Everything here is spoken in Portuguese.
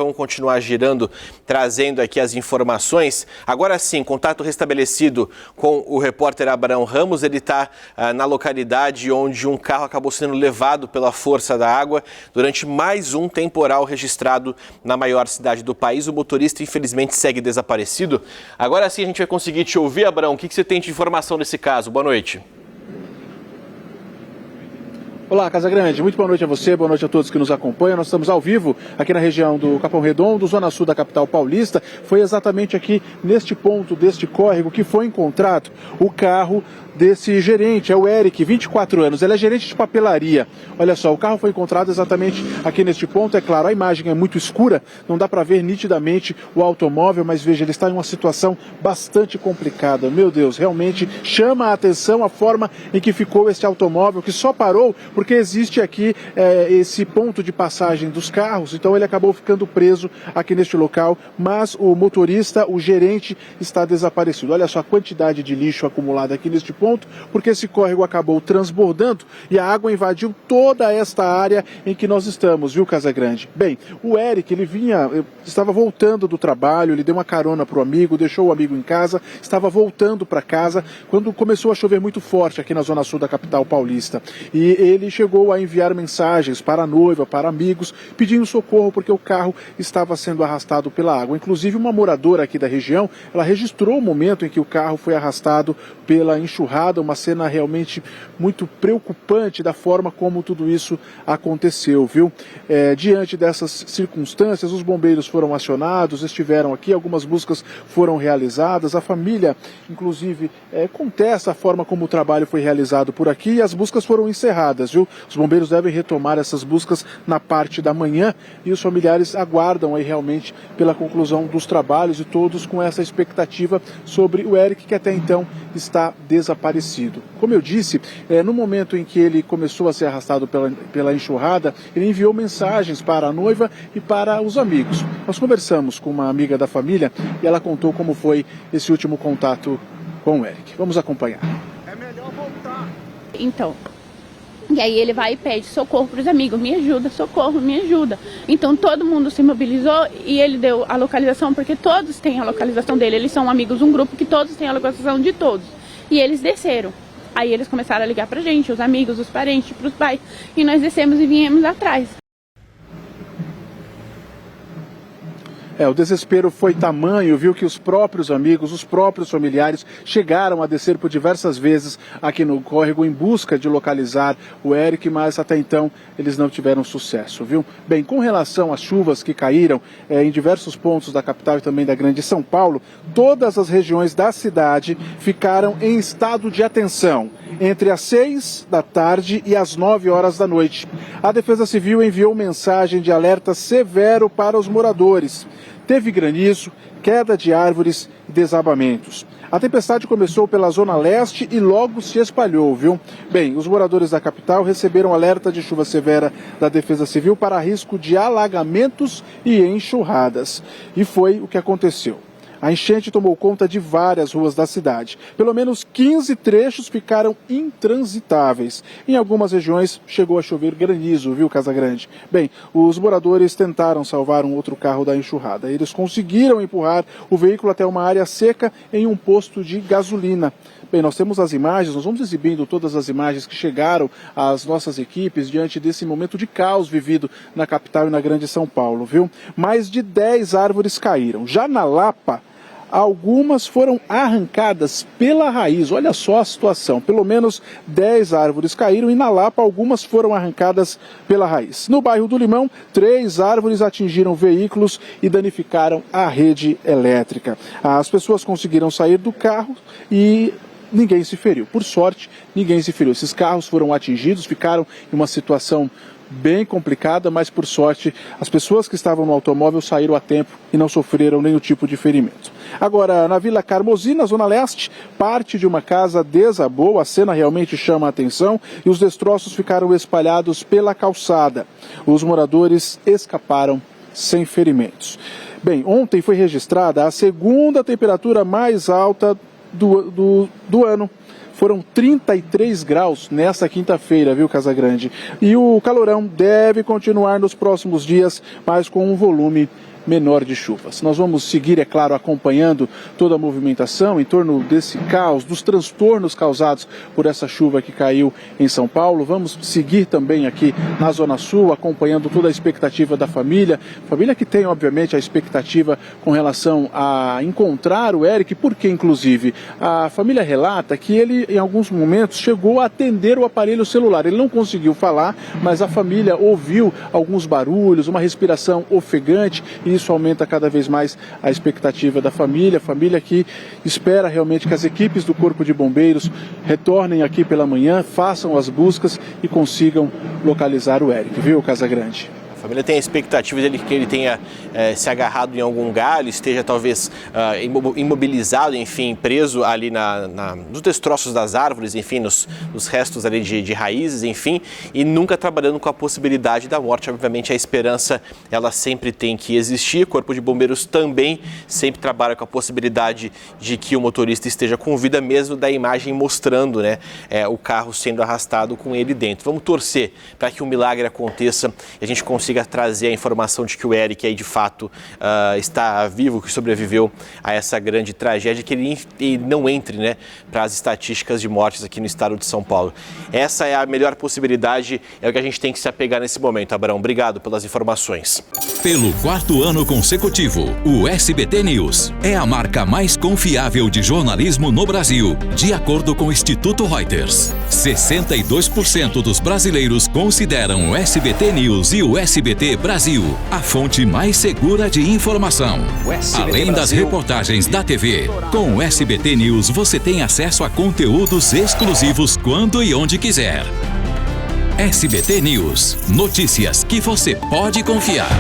Vamos continuar girando, trazendo aqui as informações. Agora sim, contato restabelecido com o repórter Abraão Ramos. Ele está na localidade onde um carro acabou sendo levado pela força da água durante mais um temporal registrado na maior cidade do país. O motorista, infelizmente, segue desaparecido. Agora sim a gente vai conseguir te ouvir, Abraão. O que você tem de informação nesse caso? Boa noite. Olá, Casagrande. Muito boa noite a você, boa noite a todos que nos acompanham. Nós estamos ao vivo aqui na região do Capão Redondo, zona sul da capital paulista. Foi exatamente aqui neste ponto deste córrego que foi encontrado o carro desse gerente, é o Eric, 24 anos. Ele é gerente de papelaria. Olha só, o carro foi encontrado exatamente aqui neste ponto. É claro, a imagem é muito escura, não dá para ver nitidamente o automóvel, mas veja, ele está em uma situação bastante complicada. Meu Deus, realmente chama a atenção a forma em que ficou este automóvel, que só parou porque existe aqui esse ponto de passagem dos carros, então ele acabou ficando preso aqui neste local, mas o motorista, o gerente, está desaparecido. Olha só a quantidade de lixo acumulada aqui neste ponto, porque esse córrego acabou transbordando e a água invadiu toda esta área em que nós estamos, viu, Casagrande? Bem, o Eric, ele estava voltando do trabalho, ele deu uma carona para o amigo, deixou o amigo em casa, estava voltando para casa, quando começou a chover muito forte aqui na zona sul da capital paulista. E ele chegou a enviar mensagens para a noiva, para amigos, pedindo socorro porque o carro estava sendo arrastado pela água. Inclusive, uma moradora aqui da região, ela registrou o momento em que o carro foi arrastado pela enxurrada, uma cena realmente muito preocupante da forma como tudo isso aconteceu, viu? Diante dessas circunstâncias, os bombeiros foram acionados, estiveram aqui, algumas buscas foram realizadas, a família, inclusive, contesta a forma como o trabalho foi realizado por aqui e as buscas foram encerradas, viu? Os bombeiros devem retomar essas buscas na parte da manhã e os familiares aguardam aí realmente pela conclusão dos trabalhos e todos com essa expectativa sobre o Eric, que até então está desaparecido. Como eu disse, no momento em que ele começou a ser arrastado pela enxurrada, ele enviou mensagens para a noiva e para os amigos. Nós conversamos com uma amiga da família e ela contou como foi esse último contato com o Eric. Vamos acompanhar. É melhor voltar. Então, e aí ele vai e pede socorro para os amigos, me ajuda, socorro, me ajuda. Então todo mundo se mobilizou e ele deu a localização, porque todos têm a localização dele, eles são amigos, um grupo que todos têm a localização de todos. E eles desceram. Aí eles começaram a ligar pra gente, os amigos, os parentes, pros pais. E nós descemos e viemos atrás. O desespero foi tamanho, viu, que os próprios amigos, os próprios familiares chegaram a descer por diversas vezes aqui no córrego em busca de localizar o Eric, mas até então eles não tiveram sucesso, viu? Bem, com relação às chuvas que caíram em diversos pontos da capital e também da grande São Paulo, todas as regiões da cidade ficaram em estado de atenção entre as 6 da tarde e as 9 horas da noite. A Defesa Civil enviou mensagem de alerta severo para os moradores. Teve granizo, queda de árvores e desabamentos. A tempestade começou pela zona leste e logo se espalhou, viu? Bem, os moradores da capital receberam alerta de chuva severa da Defesa Civil para risco de alagamentos e enxurradas. E foi o que aconteceu. A enchente tomou conta de várias ruas da cidade. Pelo menos 15 trechos ficaram intransitáveis. Em algumas regiões chegou a chover granizo, viu, Casagrande? Bem, os moradores tentaram salvar um outro carro da enxurrada. Eles conseguiram empurrar o veículo até uma área seca em um posto de gasolina. Bem, nós temos as imagens, nós vamos exibindo todas as imagens que chegaram às nossas equipes diante desse momento de caos vivido na capital e na grande São Paulo, viu? Mais de 10 árvores caíram. Já na Lapa, algumas foram arrancadas pela raiz. Olha só a situação. Pelo menos 10 árvores caíram e na Lapa algumas foram arrancadas pela raiz. No bairro do Limão, 3 árvores atingiram veículos e danificaram a rede elétrica. As pessoas conseguiram sair do carro e ninguém se feriu. Por sorte, ninguém se feriu. Esses carros foram atingidos, ficaram em uma situação bem complicada, mas por sorte as pessoas que estavam no automóvel saíram a tempo e não sofreram nenhum tipo de ferimento. Agora, na Vila Carmozi, na Zona Leste, parte de uma casa desabou, a cena realmente chama a atenção e os destroços ficaram espalhados pela calçada. Os moradores escaparam sem ferimentos. Bem, ontem foi registrada a segunda temperatura mais alta do ano. Foram 33 graus nesta quinta-feira, viu, Casagrande? E o calorão deve continuar nos próximos dias, mas com um volume menor de chuvas. Nós vamos seguir, é claro, acompanhando toda a movimentação em torno desse caos, dos transtornos causados por essa chuva que caiu em São Paulo. Vamos seguir também aqui na Zona Sul, acompanhando toda a expectativa da família que tem, obviamente, a expectativa com relação a encontrar o Eric, porque, inclusive, a família relata que ele, em alguns momentos, chegou a atender o aparelho celular. Ele não conseguiu falar, mas a família ouviu alguns barulhos, uma respiração ofegante, e isso aumenta cada vez mais a expectativa da família que espera realmente que as equipes do Corpo de Bombeiros retornem aqui pela manhã, façam as buscas e consigam localizar o Eric, viu, Casagrande? A família tem a expectativa de que ele tenha se agarrado em algum galho, esteja talvez imobilizado, enfim, preso ali nos destroços das árvores, enfim, nos restos ali de raízes, enfim, e nunca trabalhando com a possibilidade da morte. Obviamente a esperança, ela sempre tem que existir. O Corpo de Bombeiros também sempre trabalha com a possibilidade de que o motorista esteja com vida, mesmo da imagem mostrando, né, o carro sendo arrastado com ele dentro. Vamos torcer para que um milagre aconteça e a gente consiga trazer a informação de que o Eric aí de fato está vivo, que sobreviveu a essa grande tragédia, que ele não entre, né, para as estatísticas de mortes aqui no estado de São Paulo. Essa é a melhor possibilidade, é o que a gente tem que se apegar nesse momento. Abraão, obrigado pelas informações. Pelo 4º ano consecutivo, o SBT News é a marca mais confiável de jornalismo no Brasil, de acordo com o Instituto Reuters. 62% dos brasileiros consideram o SBT News e o SBT Brasil a fonte mais segura de informação. Além das reportagens da TV, com o SBT News você tem acesso a conteúdos exclusivos quando e onde quiser. SBT News, notícias que você pode confiar.